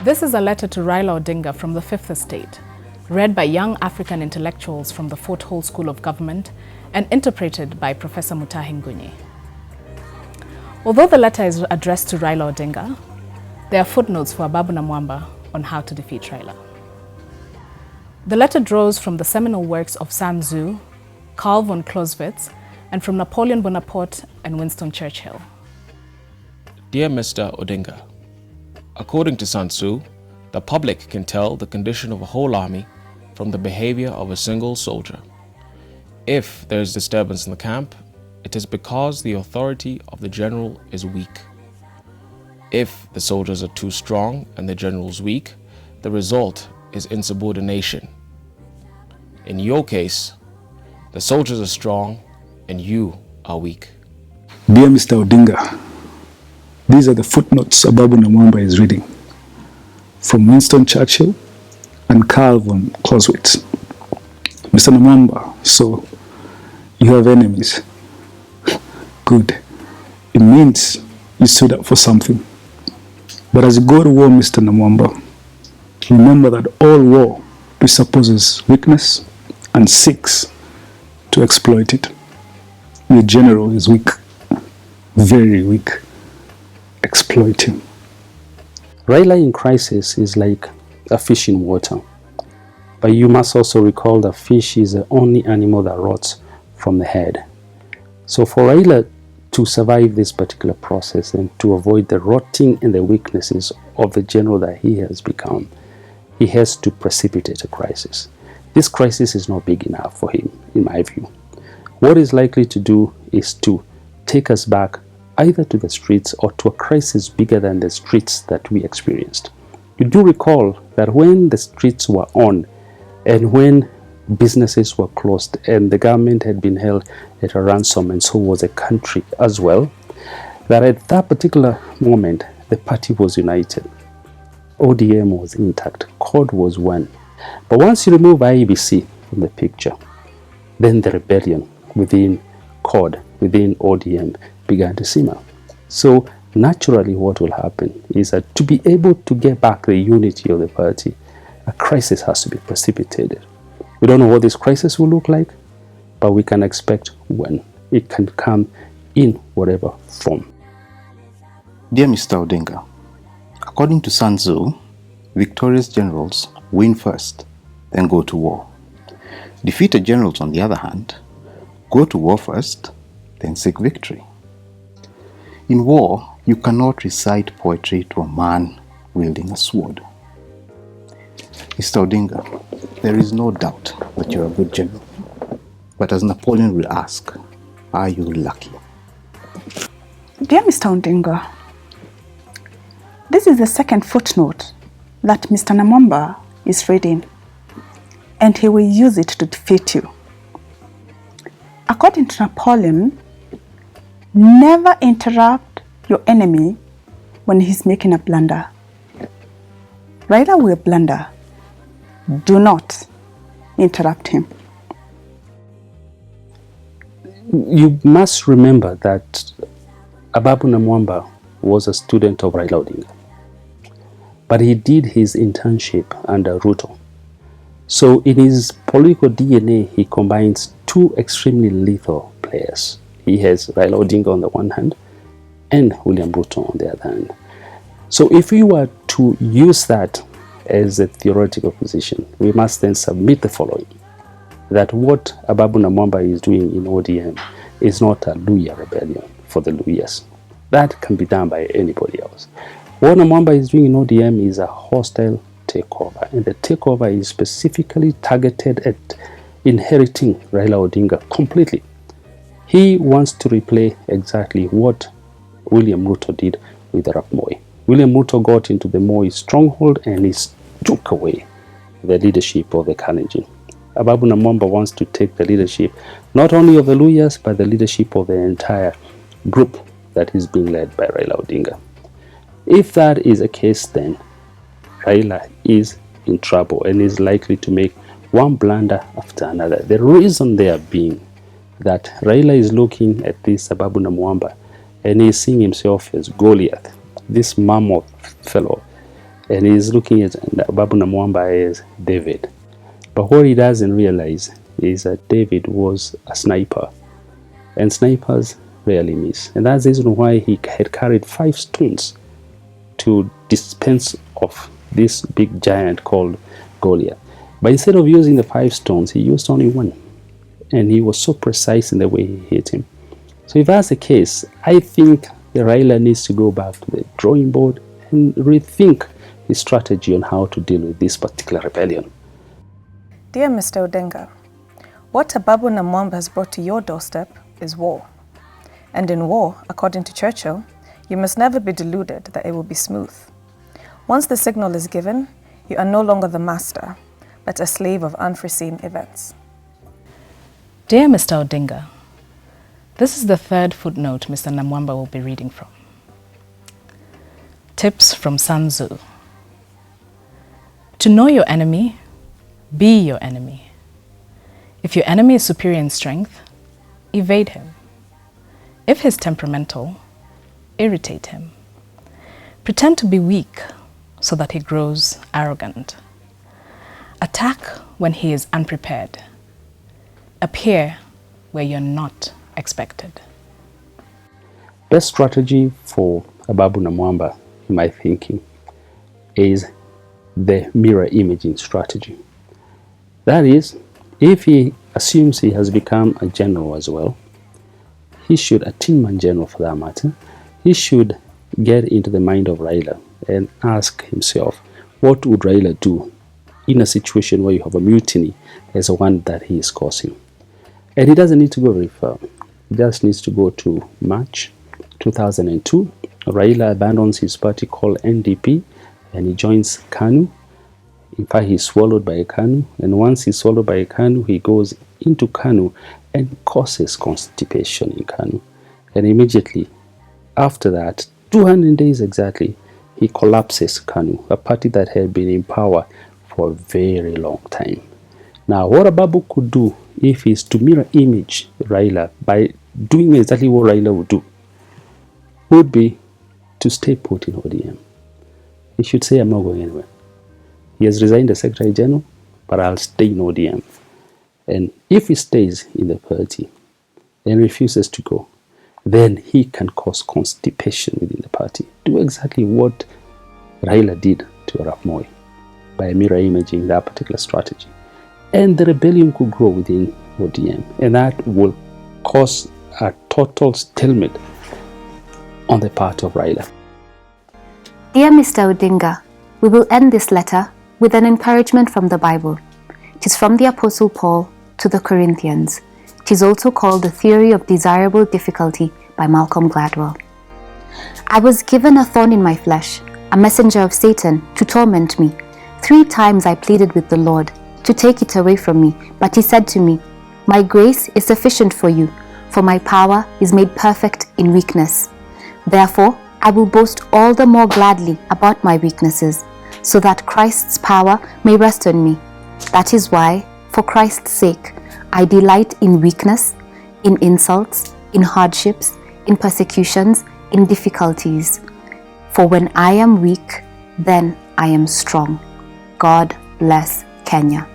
This is a letter to Raila Odinga from the Fifth Estate, read by young African intellectuals from the Fort Hall School of Government and interpreted by Professor Mutahi Ngunyi. Although the letter is addressed to Raila Odinga, there are footnotes for Ababu Namwamba on how to defeat Raila. The letter draws from the seminal works of Sun Tzu, Karl von Clausewitz, and from Napoleon Bonaparte and Winston Churchill. Dear Mr. Odinga, according to Sun Tzu, the public can tell the condition of a whole army from the behavior of a single soldier. If there is disturbance in the camp, it is because the authority of the general is weak. If the soldiers are too strong and the general is weak, the result is insubordination. In your case, the soldiers are strong and you are weak. Dear Mr. Odinga, these are the footnotes Ababu Namwamba is reading from Winston Churchill and Karl von Clausewitz. Mr. Namwamba, so you have enemies. Good. It means you stood up for something. But as you go to war, Mr. Namwamba, remember that all war presupposes weakness and seeks to exploit it. Your general is weak, very weak. Exploit him. Raila in crisis is like a fish in water. But you must also recall that fish is the only animal that rots from the head. So for Raila to survive this particular process and to avoid the rotting and the weaknesses of the general that he has become, he has to precipitate a crisis. This crisis is not big enough for him, in my view. What he's likely to do is to take us back either to the streets or to a crisis bigger than the streets that we experienced. You do recall that when the streets were on and when businesses were closed and the government had been held at a ransom, and so was the country as well, that at that particular moment the party was united. ODM was intact, CORD was one. But once you remove IEBC from the picture, then the rebellion within CORD, within ODM, began to simmer. So naturally what will happen is that to be able to get back the unity of the party, a crisis has to be precipitated. We don't know what this crisis will look like, but we can expect when it can come in whatever form. Dear Mr. Odinga, according to Sun Tzu, victorious generals win first, then go to war. Defeated generals, on the other hand, go to war first, then seek victory. In war, you cannot recite poetry to a man wielding a sword. Mr. Odinga, there is no doubt that you're a good general. But as Napoleon will ask, are you lucky? Dear Mr. Odinga, this is the second footnote that Mr. Namwamba is reading, and he will use it to defeat you. According to Napoleon, never interrupt your enemy when he's making a blunder. Raila will blunder. Do not interrupt him. You must remember that Ababu Namwamba was a student of Raila Odinga, but he did his internship under Ruto. So in his political DNA, he combines two extremely lethal players. He has Raila Odinga on the one hand and William Ruto on the other hand. So if we were to use that as a theoretical position, we must then submit the following: that what Ababu Namwamba is doing in ODM is not a Luhya rebellion for the Luhyas. That can be done by anybody else. What Namwamba is doing in ODM is a hostile takeover, and the takeover is specifically targeted at inheriting Raila Odinga completely. He wants to replay exactly what William Ruto did with Arap Moi. William Ruto got into the Moi stronghold and he took away the leadership of the Kalenjin. Ababu Namwamba wants to take the leadership not only of the Luhyas, but the leadership of the entire group that is being led by Raila Odinga. If that is the case, then Raila is in trouble and is likely to make one blunder after another. The reason there being that Raila is looking at this Ababu Namwamba and he's seeing himself as Goliath, this mammoth fellow and he's looking at Ababu Namwamba as David. But what he doesn't realize is that David was a sniper, and snipers rarely miss. And that's the reason why he had carried 5 stones to dispense of this big giant called Goliath. But instead of using the 5 stones, he used only 1. And he was so precise in the way he hit him. So if that's the case, I think the Raila needs to go back to the drawing board and rethink his strategy on how to deal with this particular rebellion. Dear Mr. Odinga, what Ababu Namwamba has brought to your doorstep is war. And in war, according to Churchill, you must never be deluded that it will be smooth. Once the signal is given, you are no longer the master, but a slave of unforeseen events. Dear Mr. Odinga, this is the 3rd footnote Mr. Namwamba will be reading from. Tips from Sun Tzu. To know your enemy, be your enemy. If your enemy is superior in strength, evade him. If he's temperamental, irritate him. Pretend to be weak so that he grows arrogant. Attack when he is unprepared. Appear where you're not expected. Best strategy for Ababu Namwamba, in my thinking, is the mirror imaging strategy. That is, if he assumes he has become a general as well, he should, a 10-man general for that matter, he should get into the mind of Raila and ask himself, what would Raila do in a situation where you have a mutiny as the one that he is causing? And he doesn't need to go very far. He just needs to go to March 2002. Raila abandons his party called NDP and he joins KANU. In fact, he's swallowed by a KANU, and once he's swallowed by a KANU, he goes into KANU and causes constipation in KANU. And immediately after that, 200 days exactly, he collapses KANU, a party that had been in power for a very long time. Now, what Ababu could do if he's to mirror image Raila by doing exactly what Raila would do, would be to stay put in ODM. He should say, I'm not going anywhere. He has resigned as Secretary General, but I'll stay in ODM. And if he stays in the party and refuses to go, then he can cause constipation within the party. Do exactly what Raila did to Arap Moi by mirror imaging that particular strategy. And the rebellion could grow within ODM, and that will cause a total stalemate on the part of Raila. Dear Mr. Odinga, we will end this letter with an encouragement from the Bible. It is from the Apostle Paul to the Corinthians. It is also called The Theory of Desirable Difficulty by Malcolm Gladwell. I was given a thorn in my flesh, a messenger of Satan, to torment me. 3 times I pleaded with the Lord to take it away from me, but he said to me, My grace is sufficient for you, for my power is made perfect in weakness. Therefore, I will boast all the more gladly about my weaknesses, so that Christ's power may rest on me. That is why, for Christ's sake, I delight in weakness, in insults, in hardships, in persecutions, in difficulties. For when I am weak, then I am strong. God bless Kenya.